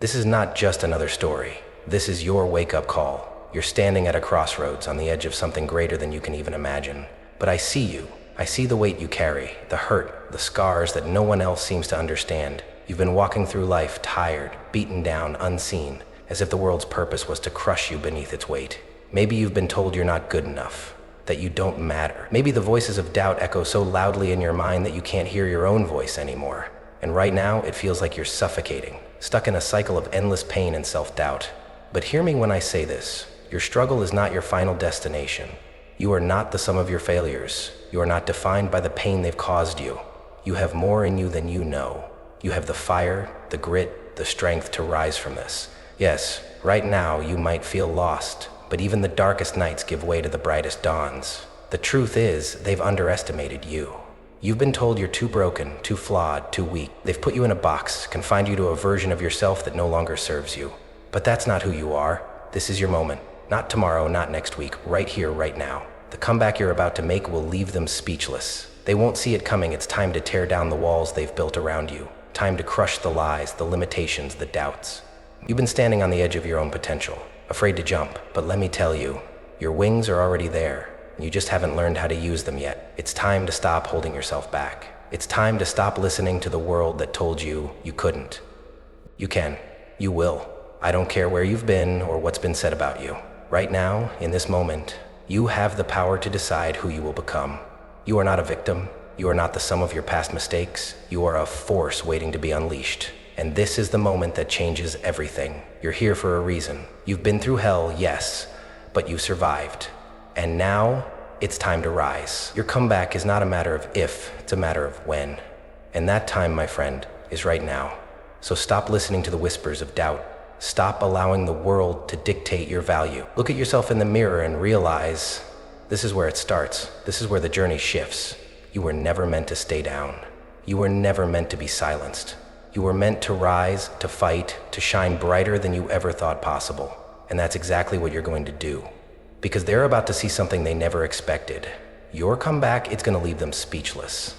This is not just another story. This is your wake-up call. You're standing at a crossroads on the edge of something greater than you can even imagine. But I see you. I see the weight you carry, the hurt, the scars that no one else seems to understand. You've been walking through life tired, beaten down, unseen, as if the world's purpose was to crush you beneath its weight. Maybe you've been told you're not good enough, that you don't matter. Maybe the voices of doubt echo so loudly in your mind that you can't hear your own voice anymore. And right now, it feels like you're suffocating, stuck in a cycle of endless pain and self-doubt. But hear me when I say this. Your struggle is not your final destination. You are not the sum of your failures. You are not defined by the pain they've caused you. You have more in you than you know. You have the fire, the grit, the strength to rise from this. Yes, right now you might feel lost, but even the darkest nights give way to the brightest dawns. The truth is, they've underestimated you. You've been told you're too broken, too flawed, too weak. They've put you in a box, confined you to a version of yourself that no longer serves you. But that's not who you are. This is your moment. Not tomorrow, not next week, right here, right now. The comeback you're about to make will leave them speechless. They won't see it coming. It's time to tear down the walls they've built around you. Time to crush the lies, the limitations, the doubts. You've been standing on the edge of your own potential, afraid to jump, but let me tell you, your wings are already there. You just haven't learned how to use them yet. It's time to stop holding yourself back. It's time to stop listening to the world that told you you couldn't. You can. You will. I don't care where you've been or what's been said about you. Right now, in this moment, you have the power to decide who you will become. You are not a victim. You are not the sum of your past mistakes. You are a force waiting to be unleashed. And this is the moment that changes everything. You're here for a reason. You've been through hell, yes, but you survived. And now, it's time to rise. Your comeback is not a matter of if, it's a matter of when. And that time, my friend, is right now. So stop listening to the whispers of doubt. Stop allowing the world to dictate your value. Look at yourself in the mirror and realize this is where it starts. This is where the journey shifts. You were never meant to stay down. You were never meant to be silenced. You were meant to rise, to fight, to shine brighter than you ever thought possible. And that's exactly what you're going to do. Because they're about to see something they never expected. Your comeback, it's going to leave them speechless.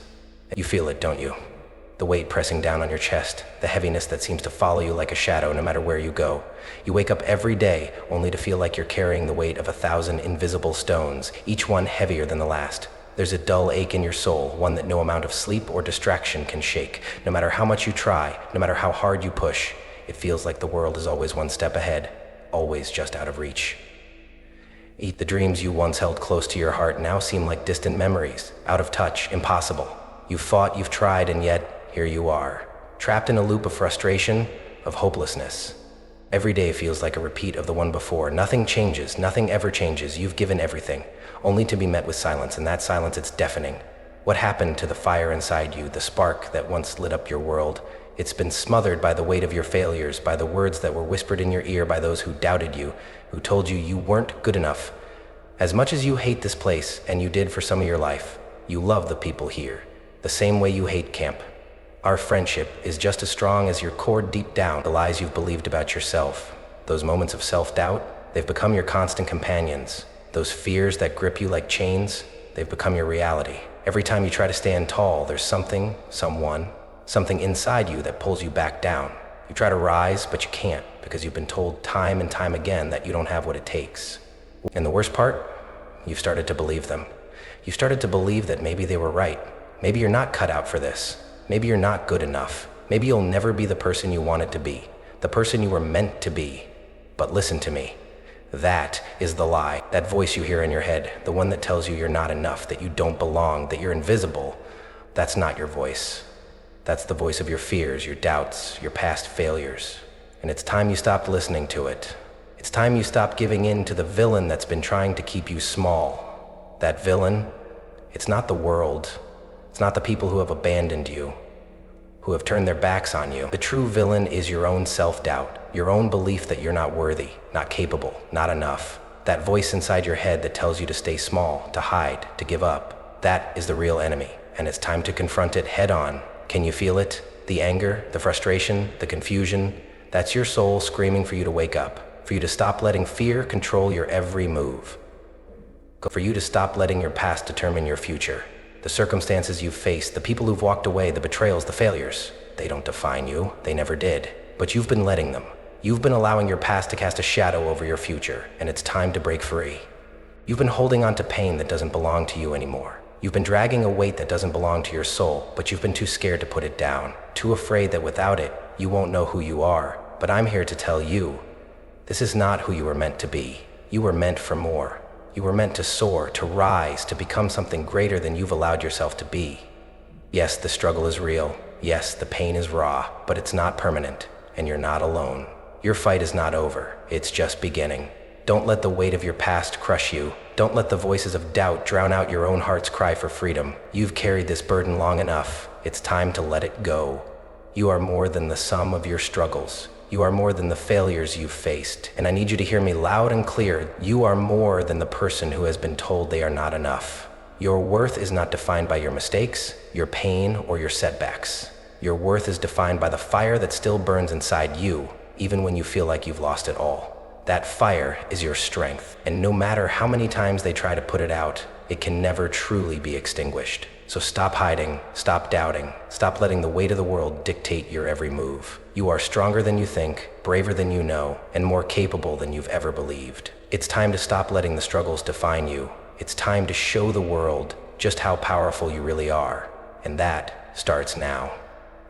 You feel it, don't you? The weight pressing down on your chest, the heaviness that seems to follow you like a shadow no matter where you go. You wake up every day only to feel like you're carrying the weight of 1,000 invisible stones, each one heavier than the last. There's a dull ache in your soul, one that no amount of sleep or distraction can shake. No matter how much you try, no matter how hard you push, it feels like the world is always one step ahead, always just out of reach. The dreams you once held close to your heart now seem like distant memories, out of touch, impossible. You've fought, you've tried, and yet, here you are, trapped in a loop of frustration, of hopelessness. Every day feels like a repeat of the one before. Nothing changes, nothing ever changes. You've given everything, only to be met with silence, and that silence, it's deafening. What happened to the fire inside you, the spark that once lit up your world? It's been smothered by the weight of your failures, by the words that were whispered in your ear by those who doubted you, who told you you weren't good enough. As much as you hate this place, and you did for some of your life, you love the people here, the same way you hate camp. Our friendship is just as strong as your core deep down, the lies you've believed about yourself. Those moments of self-doubt, they've become your constant companions. Those fears that grip you like chains, they've become your reality. Every time you try to stand tall, there's something, someone, something inside you that pulls you back down. You try to rise, but you can't, because you've been told time and time again that you don't have what it takes. And the worst part? You've started to believe them. You've started to believe that maybe they were right. Maybe you're not cut out for this. Maybe you're not good enough. Maybe you'll never be the person you wanted to be, the person you were meant to be. But listen to me. That is the lie, that voice you hear in your head, the one that tells you you're not enough, that you don't belong, that you're invisible. That's not your voice. That's the voice of your fears, your doubts, your past failures. And it's time you stopped listening to it. It's time you stopped giving in to the villain that's been trying to keep you small. That villain, it's not the world. It's not the people who have abandoned you, who have turned their backs on you. The true villain is your own self-doubt, your own belief that you're not worthy, not capable, not enough. That voice inside your head that tells you to stay small, to hide, to give up. That is the real enemy, and it's time to confront it head on. Can you feel it? The anger, the frustration, the confusion? That's your soul screaming for you to wake up, for you to stop letting fear control your every move, for you to stop letting your past determine your future. The circumstances you've faced, the people who've walked away, the betrayals, the failures, they don't define you. They never did. but you've been letting them. You've been allowing your past to cast a shadow over your future, and it's time to break free. You've been holding on to pain that doesn't belong to you anymore. You've been dragging a weight that doesn't belong to your soul, but you've been too scared to put it down, too afraid that without it, you won't know who you are. But I'm here to tell you, this is not who you were meant to be. You were meant for more. You were meant to soar, to rise, to become something greater than you've allowed yourself to be. Yes, the struggle is real. Yes, the pain is raw, but it's not permanent, and you're not alone. Your fight is not over. It's just beginning. Don't let the weight of your past crush you. Don't let the voices of doubt drown out your own heart's cry for freedom. You've carried this burden long enough. It's time to let it go. You are more than the sum of your struggles. You are more than the failures you've faced. And I need you to hear me loud and clear. You are more than the person who has been told they are not enough. Your worth is not defined by your mistakes, your pain, or your setbacks. Your worth is defined by the fire that still burns inside you, even when you feel like you've lost it all. That fire is your strength, and no matter how many times they try to put it out, it can never truly be extinguished. So stop hiding, stop doubting, stop letting the weight of the world dictate your every move. You are stronger than you think, braver than you know, and more capable than you've ever believed. It's time to stop letting the struggles define you. It's time to show the world just how powerful you really are, and that starts now.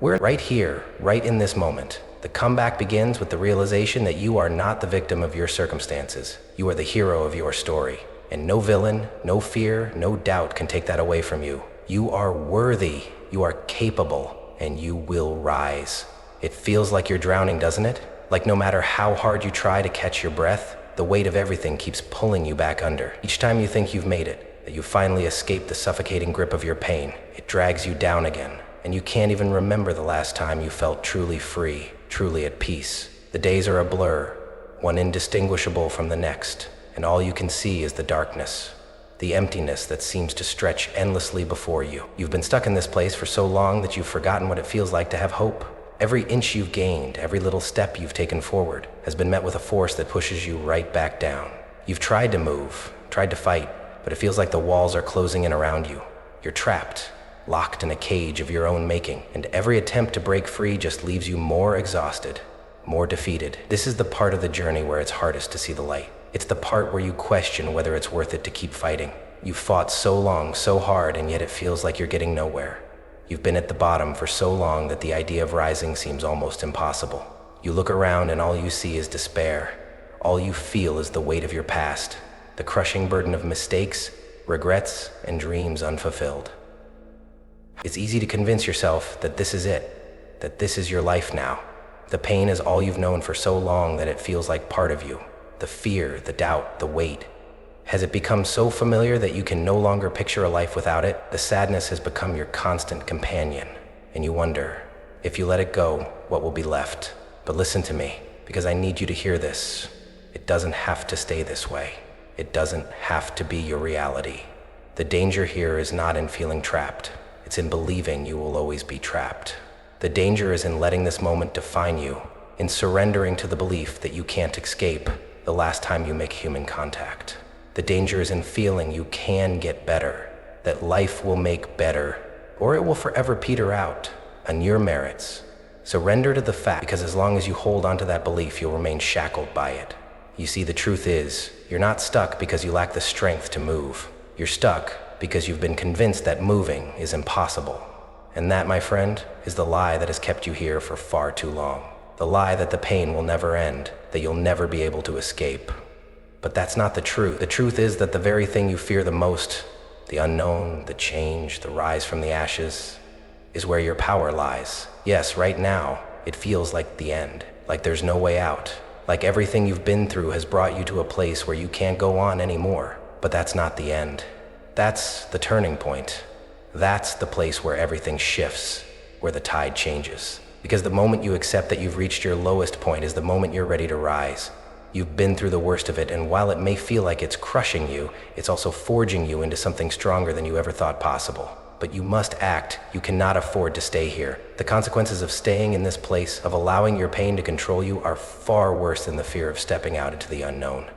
We're right here, right in this moment. The comeback begins with the realization that you are not the victim of your circumstances. You are the hero of your story. And no villain, no fear, no doubt can take that away from you. You are worthy, you are capable, and you will rise. It feels like you're drowning, doesn't it? Like no matter how hard you try to catch your breath, the weight of everything keeps pulling you back under. Each time you think you've made it, that you finally escaped the suffocating grip of your pain, it drags you down again. And you can't even remember the last time you felt truly free, truly at peace. The days are a blur, one indistinguishable from the next, and all you can see is the darkness, the emptiness that seems to stretch endlessly before you. You've been stuck in this place for so long that you've forgotten what it feels like to have hope. Every inch you've gained, every little step you've taken forward, has been met with a force that pushes you right back down. You've tried to move, tried to fight, but it feels like the walls are closing in around you. You're trapped, locked in a cage of your own making, and every attempt to break free just leaves you more exhausted, more defeated. This is the part of the journey where it's hardest to see the light. It's the part where you question whether it's worth it to keep fighting. You've fought so long, so hard, and yet it feels like you're getting nowhere. You've been at the bottom for so long that the idea of rising seems almost impossible. You look around and all you see is despair. All you feel is the weight of your past, the crushing burden of mistakes, regrets, and dreams unfulfilled. It's easy to convince yourself that this is it, that this is your life now. The pain is all you've known for so long that it feels like part of you. The fear, the doubt, the weight. Has it become so familiar that you can no longer picture a life without it? The sadness has become your constant companion, and you wonder, if you let it go, what will be left? But listen to me, because I need you to hear this. It doesn't have to stay this way. It doesn't have to be your reality. The danger here is not in feeling trapped. It's in believing you will always be trapped. The danger is in letting this moment define you, in surrendering to the belief that you can't escape the last time you make human contact. The danger is in feeling you can get better, that life will make better, or it will forever peter out on your merits. Surrender to the fact, because as long as you hold onto that belief, you'll remain shackled by it. You see, the truth is, you're not stuck because you lack the strength to move. You're stuck because you've been convinced that moving is impossible. And that, my friend, is the lie that has kept you here for far too long. The lie that the pain will never end, that you'll never be able to escape. But that's not the truth. The truth is that the very thing you fear the most, the unknown, the change, the rise from the ashes, is where your power lies. Yes, right now, it feels like the end, like there's no way out, like everything you've been through has brought you to a place where you can't go on anymore. But that's not the end. That's the turning point. That's the place where everything shifts, where the tide changes. Because the moment you accept that you've reached your lowest point is the moment you're ready to rise. You've been through the worst of it, and while it may feel like it's crushing you, it's also forging you into something stronger than you ever thought possible. But you must act. You cannot afford to stay here. The consequences of staying in this place, of allowing your pain to control you, are far worse than the fear of stepping out into the unknown.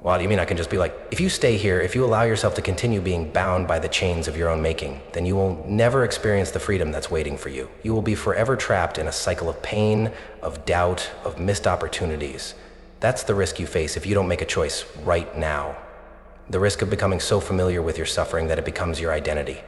Well, you mean I can just be like, if you stay here, if you allow yourself to continue being bound by the chains of your own making, then you will never experience the freedom that's waiting for you. You will be forever trapped in a cycle of pain, of doubt, of missed opportunities. That's the risk you face if you don't make a choice right now. The risk of becoming so familiar with your suffering that it becomes your identity.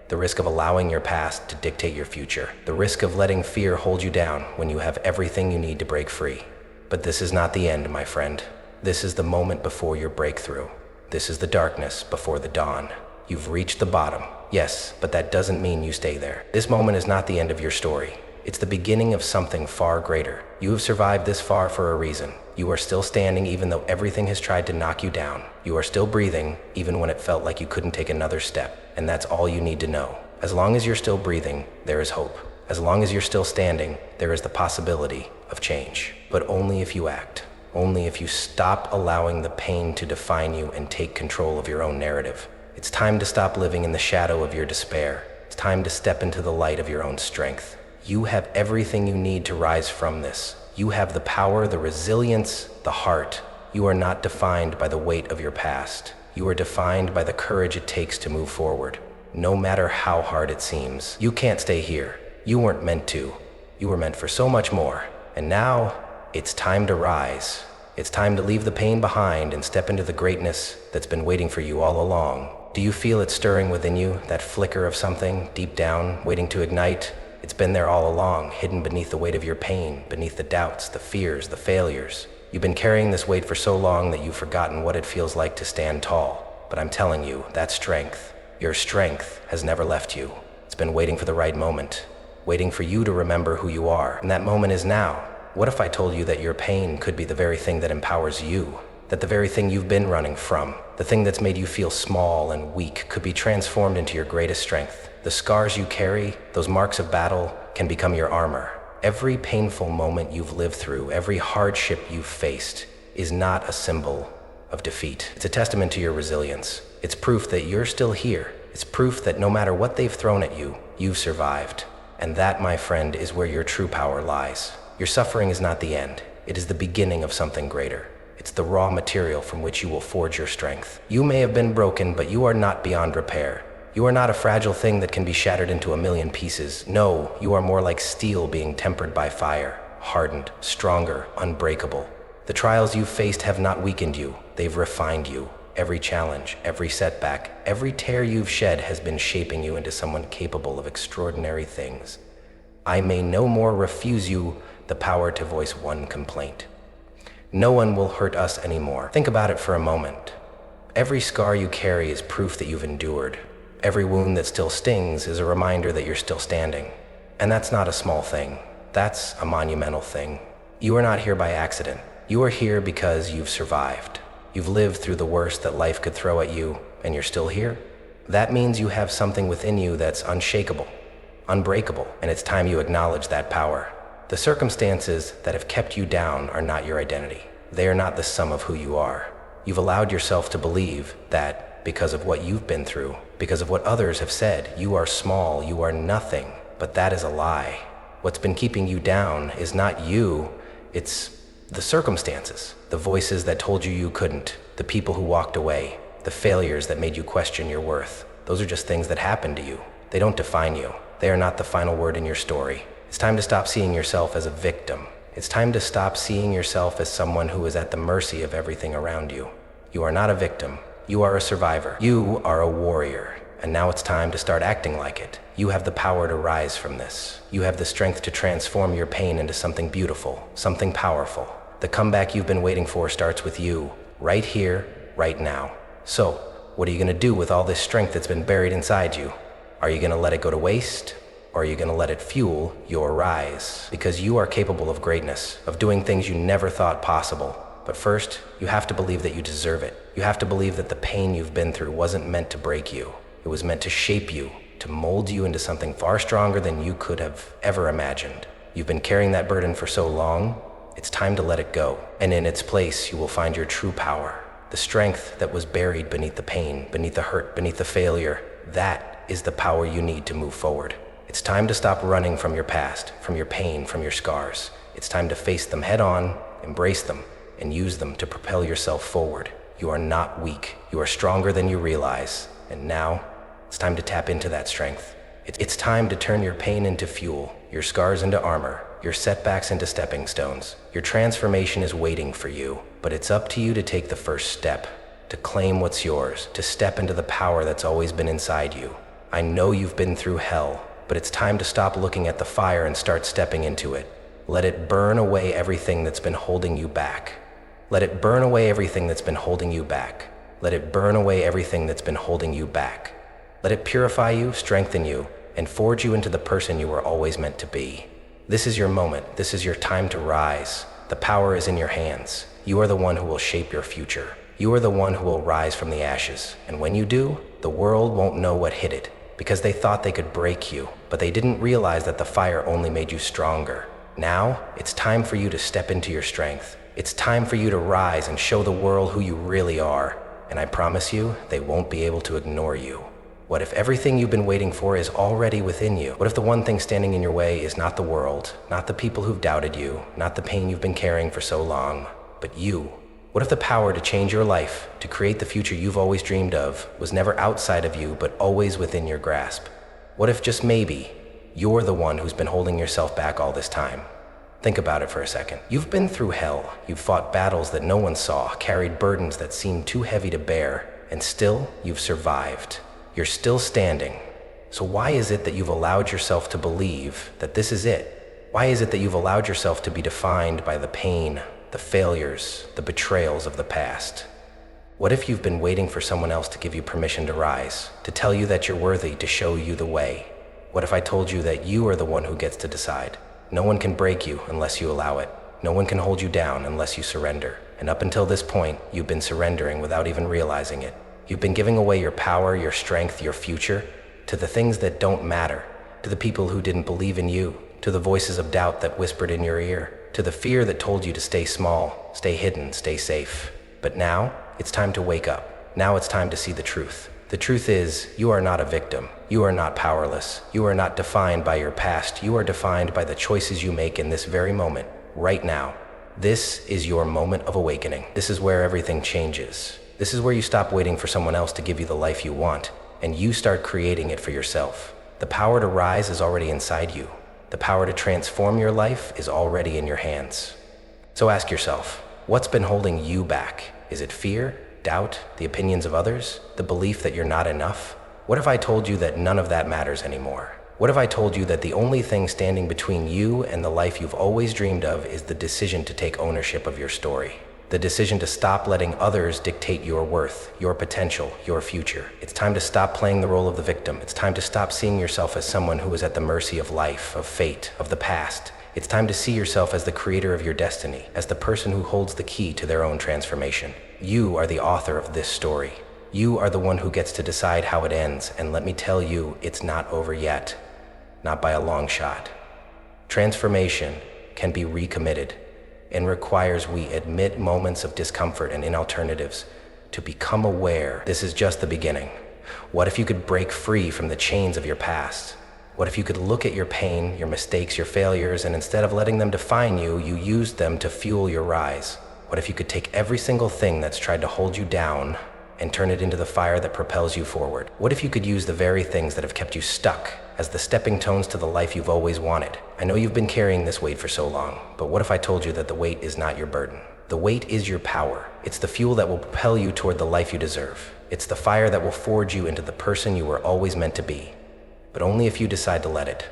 The risk of allowing your past to dictate your future. The risk of letting fear hold you down when you have everything you need to break free. But this is not the end, my friend. This is the moment before your breakthrough. This is the darkness before the dawn. You've reached the bottom. Yes, but that doesn't mean you stay there. This moment is not the end of your story. It's the beginning of something far greater. You have survived this far for a reason. You are still standing even though everything has tried to knock you down. You are still breathing even when it felt like you couldn't take another step. And that's all you need to know. As long as you're still breathing, there is hope. As long as you're still standing, there is the possibility of change. But only if you act. Only if you stop allowing the pain to define you and take control of your own narrative. It's time to stop living in the shadow of your despair. It's time to step into the light of your own strength. You have everything you need to rise from this. You have the power, the resilience, the heart. You are not defined by the weight of your past. You are defined by the courage it takes to move forward. No matter how hard it seems, you can't stay here. You weren't meant to. You were meant for so much more. And now, it's time to rise. It's time to leave the pain behind and step into the greatness that's been waiting for you all along. Do you feel it stirring within you, that flicker of something deep down, waiting to ignite? It's been there all along, hidden beneath the weight of your pain, beneath the doubts, the fears, the failures. You've been carrying this weight for so long that you've forgotten what it feels like to stand tall. But I'm telling you, that strength, your strength, has never left you. It's been waiting for the right moment, waiting for you to remember who you are. And that moment is now. What if I told you that your pain could be the very thing that empowers you? That the very thing you've been running from, the thing that's made you feel small and weak, could be transformed into your greatest strength. The scars you carry, those marks of battle, can become your armor. Every painful moment you've lived through, every hardship you've faced, is not a symbol of defeat. It's a testament to your resilience. It's proof that you're still here. It's proof that no matter what they've thrown at you, you've survived. And that, my friend, is where your true power lies. Your suffering is not the end. It is the beginning of something greater. It's the raw material from which you will forge your strength. You may have been broken, but you are not beyond repair. You are not a fragile thing that can be shattered into a million pieces. No, you are more like steel being tempered by fire, hardened, stronger, unbreakable. The trials you've faced have not weakened you. They've refined you. Every challenge, every setback, every tear you've shed has been shaping you into someone capable of extraordinary things. I may no more refuse you the power to voice one complaint. No one will hurt us anymore. Think about it for a moment. Every scar you carry is proof that you've endured. Every wound that still stings is a reminder that you're still standing. And that's not a small thing. That's a monumental thing. You are not here by accident. You are here because you've survived. You've lived through the worst that life could throw at you, and you're still here. That means you have something within you that's unshakable, unbreakable, and it's time you acknowledge that power. The circumstances that have kept you down are not your identity. They are not the sum of who you are. You've allowed yourself to believe that because of what you've been through, because of what others have said, you are small, you are nothing. But that is a lie. What's been keeping you down is not you, it's the circumstances, the voices that told you you couldn't, the people who walked away, the failures that made you question your worth. Those are just things that happened to you. They don't define you. They are not the final word in your story. It's time to stop seeing yourself as a victim. It's time to stop seeing yourself as someone who is at the mercy of everything around you. You are not a victim. You are a survivor. You are a warrior. And now it's time to start acting like it. You have the power to rise from this. You have the strength to transform your pain into something beautiful, something powerful. The comeback you've been waiting for starts with you, right here, right now. So, what are you gonna do with all this strength that's been buried inside you? Are you gonna let it go to waste? Or are you gonna let it fuel your rise? Because you are capable of greatness, of doing things you never thought possible. But first, you have to believe that you deserve it. You have to believe that the pain you've been through wasn't meant to break you. It was meant to shape you, to mold you into something far stronger than you could have ever imagined. You've been carrying that burden for so long, it's time to let it go. And in its place, you will find your true power. The strength that was buried beneath the pain, beneath the hurt, beneath the failure. That is the power you need to move forward. It's time to stop running from your past, from your pain, from your scars. It's time to face them head on, embrace them, and use them to propel yourself forward. You are not weak. You are stronger than you realize. And now, it's time to tap into that strength. It's time to turn your pain into fuel, your scars into armor, your setbacks into stepping stones. Your transformation is waiting for you, but it's up to you to take the first step, to claim what's yours, to step into the power that's always been inside you. I know you've been through hell, but it's time to stop looking at the fire and start stepping into it. Let it burn away everything that's been holding you back. Let it burn away everything that's been holding you back. Let it burn away everything that's been holding you back. Let it purify you, strengthen you, and forge you into the person you were always meant to be. This is your moment. This is your time to rise. The power is in your hands. You are the one who will shape your future. You are the one who will rise from the ashes. And when you do, the world won't know what hit it, because they thought they could break you, but they didn't realize that the fire only made you stronger. Now, it's time for you to step into your strength. It's time for you to rise and show the world who you really are. And I promise you, they won't be able to ignore you. What if everything you've been waiting for is already within you? What if the one thing standing in your way is not the world, not the people who've doubted you, not the pain you've been carrying for so long, but you? What if the power to change your life, to create the future you've always dreamed of, was never outside of you, but always within your grasp? What if just maybe, you're the one who's been holding yourself back all this time? Think about it for a second. You've been through hell. You've fought battles that no one saw, carried burdens that seemed too heavy to bear, and still, you've survived. You're still standing. So why is it that you've allowed yourself to believe that this is it? Why is it that you've allowed yourself to be defined by the pain, the failures, the betrayals of the past? What if you've been waiting for someone else to give you permission to rise, to tell you that you're worthy, to show you the way? What if I told you that you are the one who gets to decide? No one can break you unless you allow it. No one can hold you down unless you surrender. And up until this point, you've been surrendering without even realizing it. You've been giving away your power, your strength, your future to the things that don't matter, to the people who didn't believe in you, to the voices of doubt that whispered in your ear, to the fear that told you to stay small, stay hidden, stay safe. But now, it's time to wake up. Now it's time to see the truth. The truth is, you are not a victim. You are not powerless. You are not defined by your past. You are defined by the choices you make in this very moment, right now. This is your moment of awakening. This is where everything changes. This is where you stop waiting for someone else to give you the life you want, and you start creating it for yourself. The power to rise is already inside you. The power to transform your life is already in your hands. So ask yourself, what's been holding you back? Is it fear, doubt, the opinions of others, the belief that you're not enough? What if I told you that none of that matters anymore? What if I told you that the only thing standing between you and the life you've always dreamed of is the decision to take ownership of your story? The decision to stop letting others dictate your worth, your potential, your future. It's time to stop playing the role of the victim. It's time to stop seeing yourself as someone who is at the mercy of life, of fate, of the past. It's time to see yourself as the creator of your destiny, as the person who holds the key to their own transformation. You are the author of this story. You are the one who gets to decide how it ends, and let me tell you, it's not over yet. Not by a long shot. Transformation can be recommitted, and requires we admit moments of discomfort and alternatives to become aware this is just the beginning. What if you could break free from the chains of your past? What if you could look at your pain, your mistakes, your failures, and instead of letting them define you, you used them to fuel your rise? What if you could take every single thing that's tried to hold you down and turn it into the fire that propels you forward? What if you could use the very things that have kept you stuck as the stepping stones to the life you've always wanted? I know you've been carrying this weight for so long, but what if I told you that the weight is not your burden? The weight is your power. It's the fuel that will propel you toward the life you deserve. It's the fire that will forge you into the person you were always meant to be. But only if you decide to let it.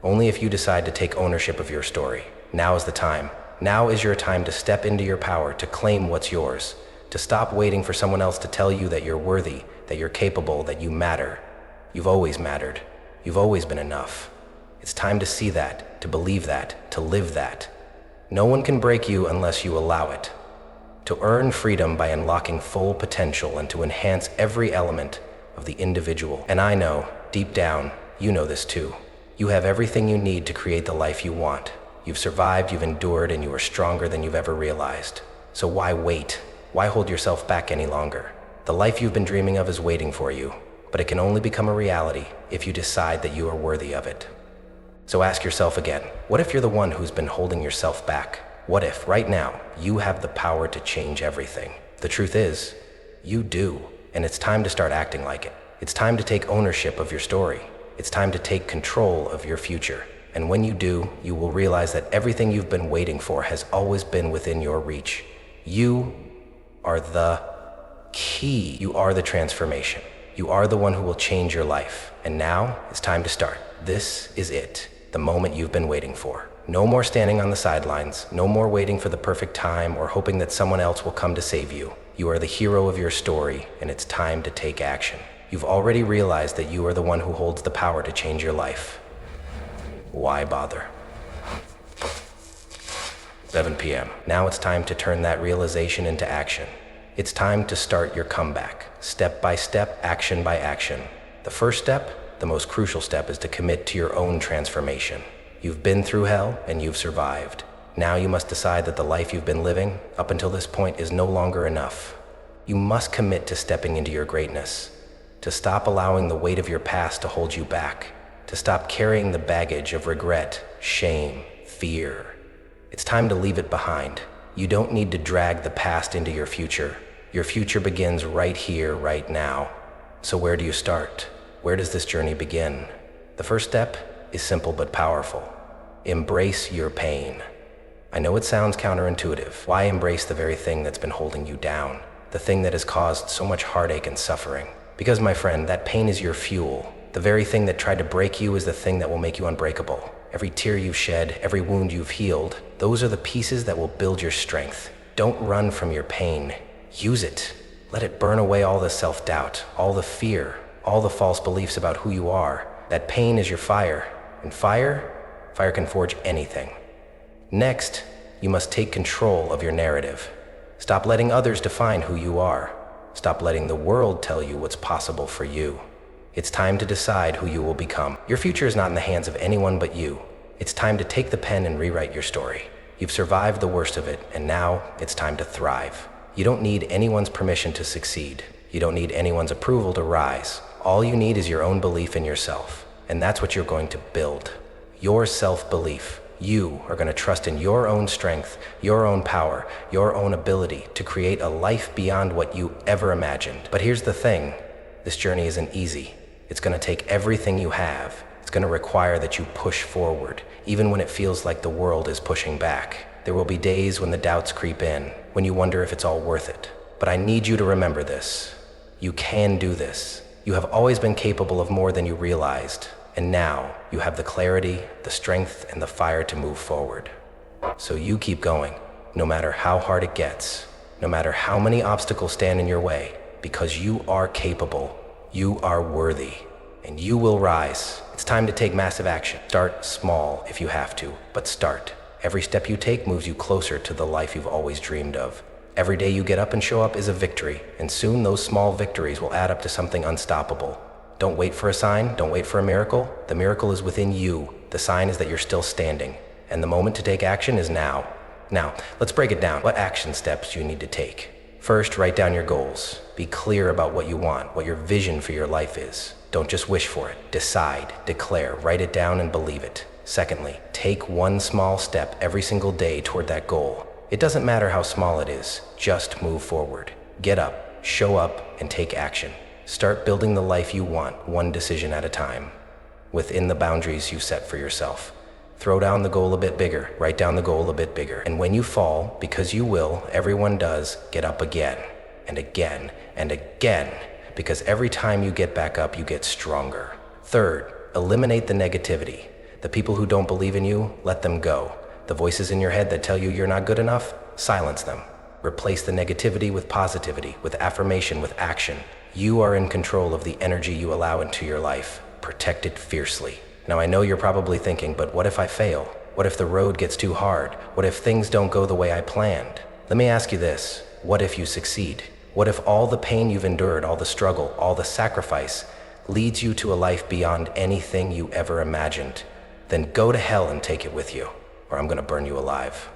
Only if you decide to take ownership of your story. Now is the time. Now is your time to step into your power, to claim what's yours, to stop waiting for someone else to tell you that you're worthy, that you're capable, that you matter. You've always mattered. You've always been enough. It's time to see that, to believe that, to live that. No one can break you unless you allow it. To earn freedom by unlocking full potential and to enhance every element of the individual. And I know, deep down, you know this too. You have everything you need to create the life you want. You've survived, you've endured, and you are stronger than you've ever realized. So why wait? Why hold yourself back any longer? The life you've been dreaming of is waiting for you, but it can only become a reality if you decide that you are worthy of it. So ask yourself again, what if you're the one who's been holding yourself back? What if, right now, you have the power to change everything? The truth is, You do. And it's time to start acting like it. It's time to take ownership of your story. It's time to take control of your future. And when you do, you will realize that everything you've been waiting for has always been within your reach. You are the key. You are the transformation. You are the one who will change your life. And now it's time to start. This is it, the moment you've been waiting for. No more standing on the sidelines. No more waiting for the perfect time or hoping that someone else will come to save you. You are the hero of your story, and it's time to take action. You've already realized that you are the one who holds the power to change your life. Why bother? 7 p.m. Now it's time to turn that realization into action. It's time to start your comeback, step by step, action by action. The first step, the most crucial step, is to commit to your own transformation. You've been through hell and you've survived. Now you must decide that the life you've been living up until this point is no longer enough. You must commit to stepping into your greatness, to stop allowing the weight of your past to hold you back, to stop carrying the baggage of regret, shame, fear. It's time to leave it behind. You don't need to drag the past into your future. Your future begins right here, right now. So where do you start? Where does this journey begin? The first step is simple but powerful. Embrace your pain. I know it sounds counterintuitive. Why embrace the very thing that's been holding you down? The thing that has caused so much heartache and suffering? Because, my friend, that pain is your fuel. The very thing that tried to break you is the thing that will make you unbreakable. Every tear you've shed, every wound you've healed, those are the pieces that will build your strength. Don't run from your pain. Use it. Let it burn away all the self-doubt, all the fear, all the false beliefs about who you are. That pain is your fire. And fire can forge anything. Next, you must take control of your narrative. Stop letting others define who you are. Stop letting the world tell you what's possible for you. It's time to decide who you will become. Your future is not in the hands of anyone but you. It's time to take the pen and rewrite your story. You've survived the worst of it, and now it's time to thrive. You don't need anyone's permission to succeed. You don't need anyone's approval to rise. All you need is your own belief in yourself, and that's what you're going to build. Your self-belief. You are going to trust in your own strength, your own power, your own ability to create a life beyond what you ever imagined. But here's the thing, this journey isn't easy. It's going to take everything you have. It's going to require that you push forward, even when it feels like the world is pushing back. There will be days when the doubts creep in, when you wonder if it's all worth it. But I need you to remember this. You can do this. You have always been capable of more than you realized. And now you have the clarity, the strength, and the fire to move forward. So you keep going, no matter how hard it gets, no matter how many obstacles stand in your way, because you are capable, you are worthy, and you will rise. It's time to take massive action. Start small if you have to, but start. Every step you take moves you closer to the life you've always dreamed of. Every day you get up and show up is a victory, and soon those small victories will add up to something unstoppable. Don't wait for a sign, don't wait for a miracle. The miracle is within you. The sign is that you're still standing. And the moment to take action is now. Now, let's break it down. What action steps do you need to take? First, write down your goals. Be clear about what you want, what your vision for your life is. Don't just wish for it. Decide, declare, write it down and believe it. Secondly, take one small step every single day toward that goal. It doesn't matter how small it is, just move forward. Get up, show up, and take action. Start building the life you want, one decision at a time, within the boundaries you set for yourself. Throw down the goal a bit bigger, write down the goal a bit bigger. And when you fall, because you will, everyone does, get up again, and again, and again, because every time you get back up, you get stronger. Third, eliminate the negativity. The people who don't believe in you, let them go. The voices in your head that tell you you're not good enough, silence them. Replace the negativity with positivity, with affirmation, with action. You are in control of the energy you allow into your life. Protect it fiercely. Now I know you're probably thinking, but what if I fail? What if the road gets too hard? What if things don't go the way I planned? Let me ask you this, what if you succeed? What if all the pain you've endured, all the struggle, all the sacrifice leads you to a life beyond anything you ever imagined? Then go to hell and take it with you, or I'm gonna burn you alive.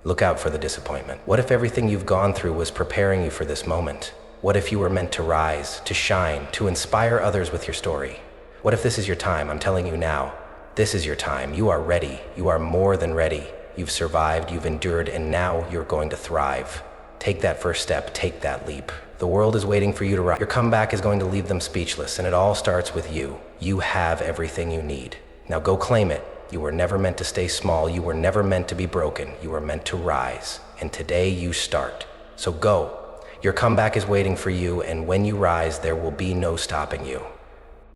Look out for the disappointment. What if everything you've gone through was preparing you for this moment? What if you were meant to rise, to shine, to inspire others with your story? What if this is your time? I'm telling you now, this is your time. You are ready. You are more than ready. You've survived, you've endured, and now you're going to thrive. Take that first step, take that leap. The world is waiting for you to rise. Your comeback is going to leave them speechless, and it all starts with you. You have everything you need. Now go claim it. You were never meant to stay small. You were never meant to be broken. You were meant to rise. And today you start. So go. Your comeback is waiting for you, and when you rise, there will be no stopping you.